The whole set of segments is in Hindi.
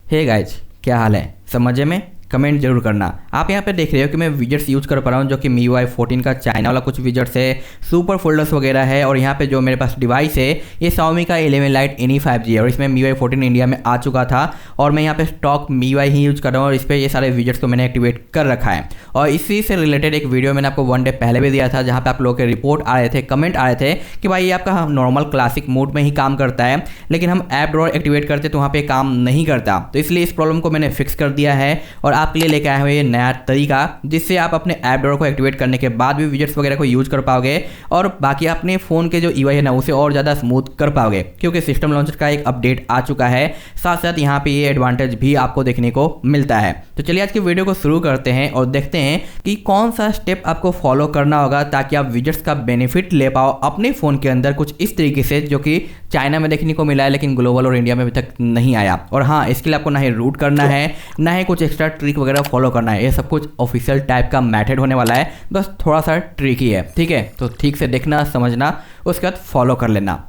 हे गाइज, क्या हाल है? सब मजे में? कमेंट जरूर करना। आप यहाँ पे देख रहे हो कि मैं विजेट्स यूज़ कर पा रहा हूँ, जो कि MIUI 14 का चाइना वाला कुछ विजेट्स है, सुपर फोल्डर्स वगैरह है। और यहाँ पे जो मेरे पास डिवाइस है ये Xiaomi का 11 Lite Any 5G है और इसमें MIUI 14 इंडिया में आ चुका था और मैं यहाँ पे स्टॉक MIUI ही यूज़ कर रहा हूँ और इस पर ये सारे विजेट्स को मैंने एक्टिवेट कर रखा है। और इसी से रिलेटेड एक वीडियो मैंने आपको 1 डे पहले भी दिया था, जहाँ पे आप लोगों के रिपोर्ट आ रहे थे, कमेंट आ रहे थे कि भाई ये आपका नॉर्मल क्लासिक मोड में ही काम करता है, लेकिन हम ऐप ड्रॉअर एक्टिवेट करते तो वहाँ पे काम नहीं करता। तो इसलिए इस प्रॉब्लम को मैंने फिक्स कर दिया है और आपके लिए लेके आए हुए नया तरीका, जिससे आप अपने ऐप ड्रॉअर को एक्टिवेट करने के बाद भी विजेट्स वगैरह को यूज कर पाओगे और बाकी अपने फोन के जो UI है ना उसे और ज़्यादा स्मूथ कर पाओगे, क्योंकि सिस्टम लॉन्चर का एक अपडेट आ चुका है। साथ साथ यहाँ पे ये एडवांटेज भी आपको देखने को मिलता है। तो चलिए आज की वीडियो को शुरू करते हैं और देखते हैं कि कौन सा स्टेप आपको फॉलो करना होगा ताकि आप विजेट्स का बेनिफिट ले पाओ अपने फ़ोन के अंदर कुछ इस तरीके से, जो कि चाइना में देखने को मिला है लेकिन ग्लोबल और इंडिया में अभी तक नहीं आया। और हाँ, इसके लिए आपको ना ही रूट करना है, ना ही कुछ एक्स्ट्रा ट्रिक वगैरह फॉलो करना है। ये सब कुछ ऑफिशियल टाइप का मेथड होने वाला है, बस थोड़ा सा ट्रिकी है, ठीक है? तो ठीक से देखना, समझना, उसके बाद फॉलो कर लेना।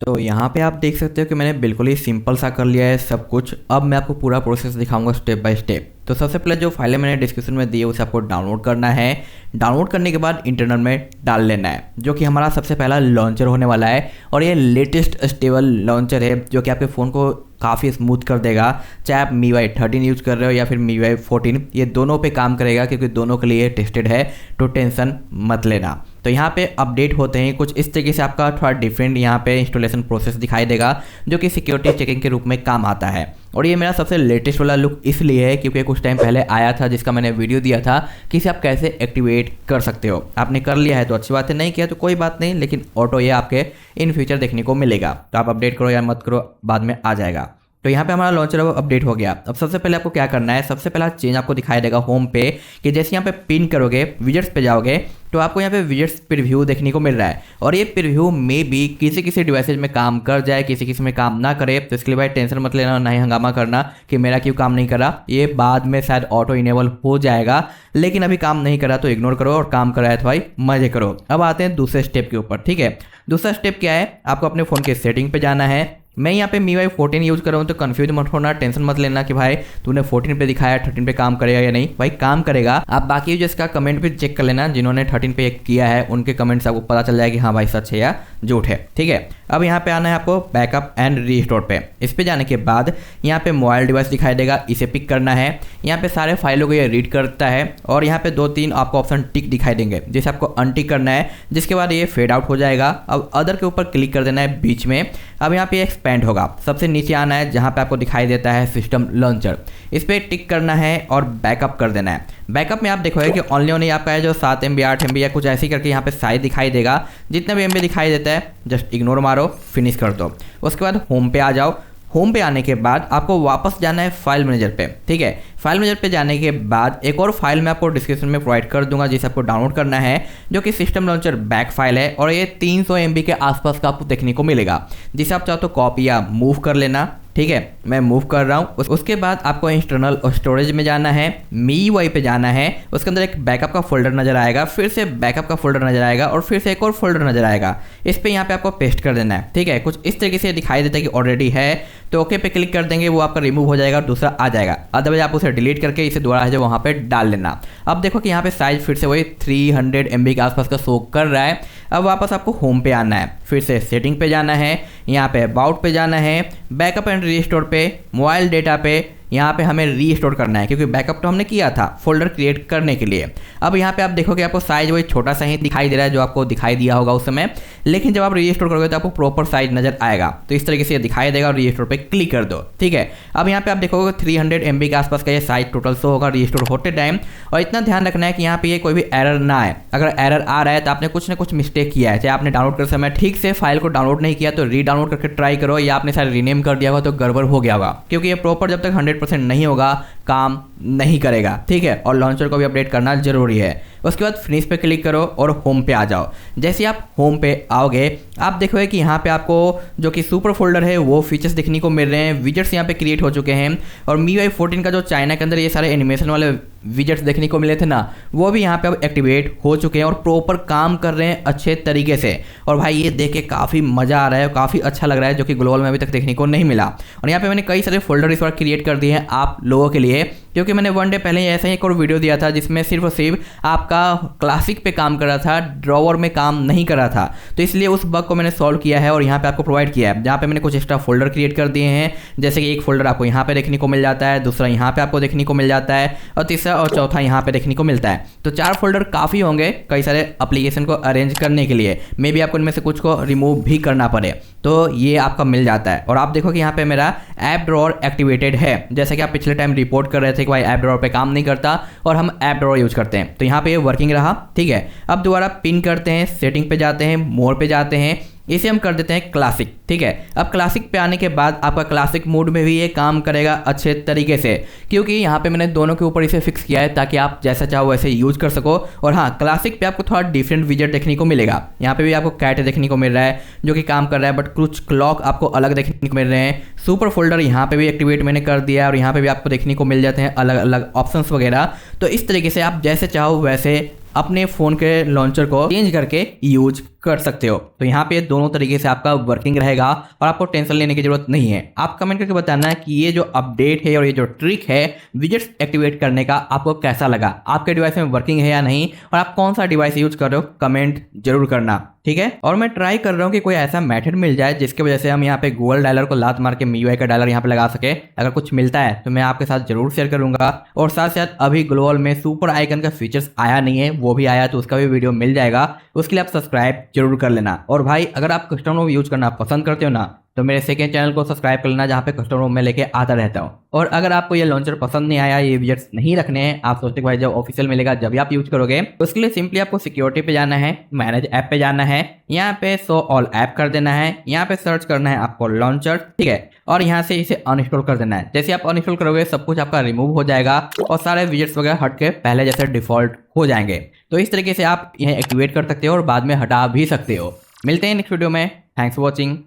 तो यहाँ पे आप देख सकते हो कि मैंने बिल्कुल ही सिंपल सा कर लिया है सब कुछ। अब मैं आपको पूरा प्रोसेस दिखाऊंगा स्टेप बाय स्टेप। तो सबसे पहले जो फाइलें मैंने डिस्क्रिप्शन में दी है उसे आपको डाउनलोड करना है। डाउनलोड करने के बाद इंटरनल में डाल लेना है, जो कि हमारा सबसे पहला लॉन्चर होने वाला है और ये लेटेस्ट स्टेबल लॉन्चर है जो कि आपके फ़ोन को काफ़ी स्मूथ कर देगा। चाहे आप MIUI 13 यूज़ कर रहे हो या फिर MIUI 14, ये दोनों पे काम करेगा क्योंकि दोनों के लिए टेस्टेड है, तो टेंशन मत लेना। तो यहाँ पे अपडेट होते हैं कुछ इस तरीके से, आपका थोड़ा डिफरेंट यहाँ पे इंस्टॉलेशन प्रोसेस दिखाई देगा, जो कि सिक्योरिटी चेकिंग के रूप में काम आता है। और ये मेरा सबसे लेटेस्ट वाला लुक इसलिए है क्योंकि कुछ टाइम पहले आया था जिसका मैंने वीडियो दिया था कि इसे आप कैसे एक्टिवेट कर सकते हो। आपने कर लिया है तो अच्छी बात है, नहीं किया तो कोई बात नहीं, लेकिन ऑटो ये आपके इन फ्यूचर देखने को मिलेगा। तो आप अपडेट करो या मत करो, बाद में आ जाएगा। तो यहाँ पे हमारा लॉन्चर अब अपडेट हो गया। अब सबसे पहले आपको क्या करना है, सबसे पहला चेंज आपको दिखाई देगा होम पे कि जैसे यहाँ पे पिन करोगे, विजेट्स पे जाओगे तो आपको यहाँ पे विजेट्स प्रीव्यू देखने को मिल रहा है। और ये प्रीव्यू में भी किसी किसी डिवाइसेज में काम कर जाए, किसी किसी में काम ना करे। तो इसके लिए भाई टेंशन मत लेना, ना ही हंगामा करना कि मेरा क्यों काम नहीं करा। ये बाद में शायद ऑटो इनेबल हो जाएगा, लेकिन अभी काम नहीं करा तो इग्नोर करो और काम कराया तो भाई मजे करो। अब आते हैं दूसरे स्टेप के ऊपर, ठीक है? दूसरा स्टेप क्या है, आपको अपने फ़ोन के सेटिंग पे जाना है। मैं यहाँ पे MIUI 14 यूज़ कर रहा हूँ, तो कंफ्यूज मत होना, टेंशन मत लेना कि भाई तूने 14 पे दिखाया 13 पे काम करेगा या नहीं। भाई काम करेगा। आप बाकी यूजर्स का कमेंट भी चेक कर लेना, जिन्होंने 13 पे किया है उनके कमेंट्स आपको पता चल जाएगा कि हाँ भाई सच है या झूठ है, ठीक है? अब यहाँ पे आना है आपको बैकअप एंड रीस्टोर पे। इस पे जाने के बाद यहाँ पे मोबाइल डिवाइस दिखाई देगा, इसे पिक करना है। यहाँ पे सारे फाइलों को ये रीड करता है और यहाँ पे 2-3 आपको ऑप्शन टिक दिखाई देंगे, जिसे आपको अनटिक करना है, जिसके बाद ये फेड आउट हो जाएगा। अब अदर के ऊपर क्लिक कर देना है बीच में। अब यहाँ पे एक्सपेंड होगा, सबसे नीचे आना है जहाँ पे आपको दिखाई देता है सिस्टम लॉन्चर, इस पर टिक करना है और बैकअप कर देना है। बैकअप में आप देखोगे कि ओनली आपका है जो 7 MB 8 MB या कुछ ऐसे करके यहाँ पे साइज दिखाई देगा। जितना भी MB दिखाई देता है जस्ट इग्नोर मारो, फिनिश कर दो। उसके बाद होम पे आ जाओ। होम पे आने के बाद आपको वापस जाना है फाइल मैनेजर पे, ठीक है? फाइल मैनेजर पे जाने के बाद एक और फाइल मैं आपको डिस्क्रिप्शन में प्रोवाइड कर दूंगा, जिसे आपको डाउनलोड करना है, जो कि सिस्टम लॉन्चर बैक फाइल है और ये 300 MB के आसपास का आपको देखने को मिलेगा, जिसे आप चाहो तो कॉपी या मूव कर लेना, ठीक है? मैं मूव कर रहा हूँ। उसके बाद आपको इंटरनल स्टोरेज में जाना है, MIUI पे जाना है। उसके अंदर एक बैकअप का फोल्डर नजर आएगा, फिर से बैकअप का फोल्डर नजर आएगा और फिर से एक और फोल्डर नजर आएगा। इस पे यहाँ पे आपको पेस्ट कर देना है, ठीक है? कुछ इस तरीके से दिखाई देता है कि ऑलरेडी है, तो ओके पे क्लिक कर देंगे, वो आपका रिमूव हो जाएगा, दूसरा आ जाएगा। अदरवाइज आप उसे डिलीट करके इसे दोबारा है जो वहाँ पे डाल लेना। अब देखो कि यहाँ पे साइज फिर से वही 300 MB के आसपास का शो कर रहा है। अब वापस आपको होम पे आना है, फिर से सेटिंग पे जाना है, यहाँ पे अबाउट पे जाना है, बैकअप एंड रीस्टोर पे, मोबाइल डेटा पे यहाँ पे हमें रीस्टोर करना है, क्योंकि बैकअप तो हमने किया था फोल्डर क्रिएट करने के लिए। अब यहाँ पे आप देखोगे आपको साइज वही छोटा सा ही दिखाई दे रहा है जो आपको दिखाई दिया होगा उस समय, लेकिन जब आप रीस्टोर करोगे तो आपको प्रॉपर साइज नजर आएगा। तो इस तरीके से ये दिखाई देगा और रीस्टोर पे क्लिक कर दो, ठीक है? अब यहाँ पे आप देखोगे 300 MB के आसपास का ये साइज टोटल शो होगा रीस्टोर होते टाइम। और इतना ध्यान रखना है कि यहाँ पे ये कोई भी एरर ना आए। अगर एरर आ रहा है तो आपने कुछ ना कुछ मिस्टेक किया है, चाहे आपने डाउनलोड करते समय ठीक से फाइल को डाउनलोड नहीं किया तो रीडाउनलोड करके ट्राई करो, या आपने शायद रीनेम कर दिया होगा तो गड़बड़ हो गया होगा, क्योंकि ये प्रॉपर जब तक 100% नहीं होगा काम नहीं करेगा, ठीक है? और लॉन्चर को भी अपडेट करना जरूरी है। उसके बाद फिनिश पे क्लिक करो और होम पे आ जाओ। जैसे आप होम पे आओगे आप देखोगे कि यहाँ पे आपको जो कि सुपर फोल्डर है वो फीचर्स देखने को मिल रहे हैं, विजेट्स यहाँ पे क्रिएट हो चुके हैं और MIUI 14 का जो चाइना के अंदर ये सारे एनिमेशन वाले विजेट्स देखने को मिले थे ना, वो भी यहाँ पे अब एक्टिवेट हो चुके हैं और प्रॉपर काम कर रहे हैं अच्छे तरीके से। और भाई ये देख के काफ़ी मज़ा आ रहा है, काफ़ी अच्छा लग रहा है, जो कि ग्लोबल में अभी तक देखने को नहीं मिला। और यहाँ पे मैंने कई सारे फोल्डर इस बार क्रिएट कर दिए हैं आप लोगों के लिए, क्योंकि मैंने वन डे पहले ऐसा ही एक और वीडियो दिया था जिसमें सिर्फ और सिर्फ आपका क्लासिक पे काम कर रहा था, ड्रॉवर में काम नहीं कर रहा था। तो इसलिए उस बग को मैंने सॉल्व किया है और यहाँ पे आपको प्रोवाइड किया है, जहाँ पे मैंने कुछ एक्स्ट्रा फोल्डर क्रिएट कर दिए हैं। जैसे कि एक फोल्डर आपको यहाँ पे देखने को मिल जाता है, दूसरा यहाँ पे आपको देखने को मिल जाता है और तीसरा और चौथा यहाँ पे देखने को मिलता है। तो 4 फोल्डर काफ़ी होंगे कई सारे एप्लीकेशन को अरेंज करने के लिए। मे बी आपको इनमें से कुछ को रिमूव भी करना पड़े, तो ये आपका मिल जाता है। और आप देखो कि यहाँ पे मेरा ऐप ड्रॉअर एक्टिवेटेड है, जैसे कि आप पिछले टाइम रिपोर्ट कर रहे थे कि भाई ऐप ड्रॉअर पे काम नहीं करता और हम ऐप ड्रॉअर यूज करते हैं, तो यहाँ पे ये वर्किंग रहा। ठीक है, अब दोबारा पिन करते हैं, सेटिंग पे जाते हैं, मोर पे जाते हैं, इसे हम कर देते हैं क्लासिक। ठीक है, अब क्लासिक पे आने के बाद आपका क्लासिक मोड में भी ये काम करेगा अच्छे तरीके से, क्योंकि यहाँ पे मैंने दोनों के ऊपर इसे फिक्स किया है ताकि आप जैसा चाहो वैसे यूज कर सको। और हाँ, क्लासिक पे आपको थोड़ा डिफरेंट विजेट देखने को मिलेगा। यहाँ पे भी आपको कैट देखने को मिल रहा है जो कि काम कर रहा है, बट कुछ क्लॉक आपको अलग देखने को मिल रहे हैं। सुपर फोल्डर यहाँ पे भी एक्टिवेट मैंने कर दिया और यहाँ पे भी आपको देखने को मिल जाते हैं अलग अलग ऑप्शंस वगैरह। तो इस तरीके से आप जैसे चाहो वैसे अपने फ़ोन के लॉन्चर को चेंज करके यूज कर सकते हो। तो यहाँ पे दोनों तरीके से आपका वर्किंग रहेगा और आपको टेंशन लेने की जरूरत नहीं है। आप कमेंट करके बताना है कि ये जो अपडेट है और ये जो ट्रिक है विजेट्स एक्टिवेट करने का आपको कैसा लगा, आपके डिवाइस में वर्किंग है या नहीं, और आप कौन सा डिवाइस यूज कर रहे हो कमेंट जरूर करना। ठीक है, और मैं ट्राई कर रहा हूँ कि कोई ऐसा मेथड मिल जाए जिसकी वजह से हम यहाँ पे गूगल डायलर को लात मार के MIUI का डायलर यहाँ पे लगा सके। अगर कुछ मिलता है तो मैं आपके साथ जरूर शेयर करूंगा। और साथ साथ अभी ग्लोबल में सुपर आइकन का फीचर्स आया नहीं है, वो भी आया तो उसका भी वीडियो मिल जाएगा, उसके लिए आप सब्सक्राइब जरूर कर लेना। और भाई अगर आप कस्टम रोम यूज करना पसंद करते हो ना, तो मेरे सेकंड चैनल को सब्सक्राइब कर लेना जहाँ पे कस्टम रोम में लेके आता रहता हूँ। और अगर आपको ये लॉन्चर पसंद नहीं आया, ये विजेट्स नहीं रखने हैं, आप सोचते भाई जब ऑफिशियल मिलेगा जब भी आप यूज करोगे, तो उसके लिए सिंपली आपको सिक्योरिटी पे जाना है, मैनेज ऐप पे जाना है, यहाँ पे शो ऑल ऐप कर देना है, यहाँ पे सर्च करना है आपको लॉन्चर। ठीक है, और यहाँ से इसे अनइंस्टॉल कर देना है। जैसे आप अनइंस्टॉल करोगे सब कुछ आपका रिमूव हो जाएगा और सारे विजेट्स वगैरह हट के पहले जैसे डिफॉल्ट हो जाएंगे। तो इस तरीके से आप यह एक्टिवेट कर सकते हो और बाद में हटा भी सकते हो। मिलते हैं नेक्स्ट वीडियो में। Thanks for watching,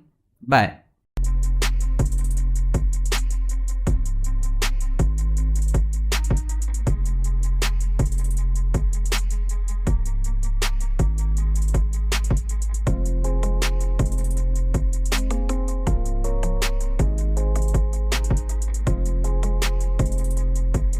bye.